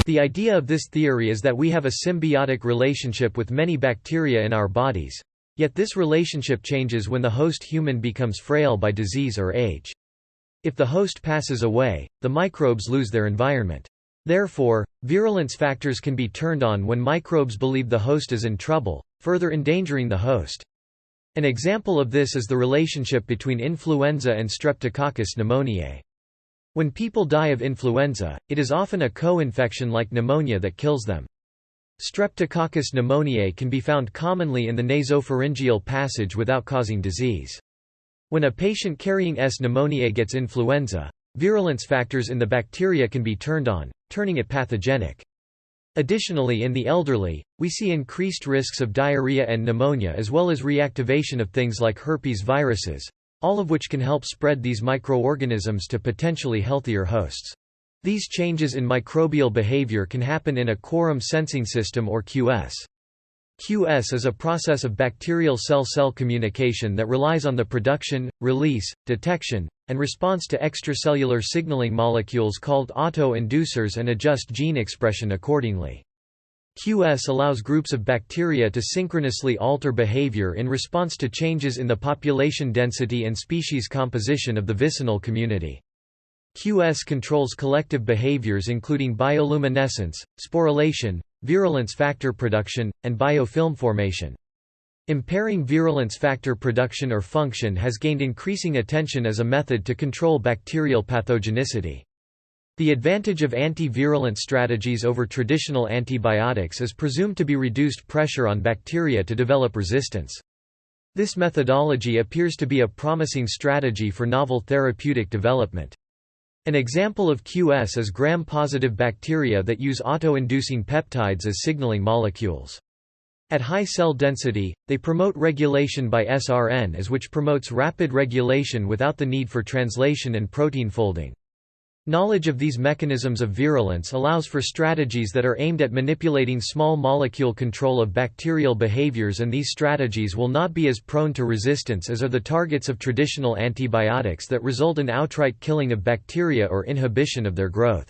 The idea of this theory is that we have a symbiotic relationship with many bacteria in our bodies. Yet this relationship changes when the host human becomes frail by disease or age. If the host passes away, the microbes lose their environment. Therefore, virulence factors can be turned on when microbes believe the host is in trouble, further endangering the host. An example of this is the relationship between influenza and Streptococcus pneumoniae. When people die of influenza, it is often a co-infection like pneumonia that kills them. Streptococcus pneumoniae can be found commonly in the nasopharyngeal passage without causing disease. When a patient carrying S. pneumoniae gets influenza, virulence factors in the bacteria can be turned on, turning it pathogenic. Additionally, in the elderly, we see increased risks of diarrhea and pneumonia as well as reactivation of things like herpes viruses, all of which can help spread these microorganisms to potentially healthier hosts. These changes in microbial behavior can happen in a quorum sensing system or QS. QS is a process of bacterial cell-cell communication that relies on the production, release, detection, and response to extracellular signaling molecules called auto-inducers and adjust gene expression accordingly. QS allows groups of bacteria to synchronously alter behavior in response to changes in the population density and species composition of the vicinal community. QS controls collective behaviors including bioluminescence, sporulation, virulence factor production, and biofilm formation. Impairing virulence factor production or function has gained increasing attention as a method to control bacterial pathogenicity. The advantage of anti-virulent strategies over traditional antibiotics is presumed to be reduced pressure on bacteria to develop resistance. This methodology appears to be a promising strategy for novel therapeutic development. An example of QS is gram-positive bacteria that use auto-inducing peptides as signaling molecules. At high cell density, they promote regulation by sRNAs, which promotes rapid regulation without the need for translation and protein folding. Knowledge of these mechanisms of virulence allows for strategies that are aimed at manipulating small molecule control of bacterial behaviors, and these strategies will not be as prone to resistance as are the targets of traditional antibiotics that result in outright killing of bacteria or inhibition of their growth.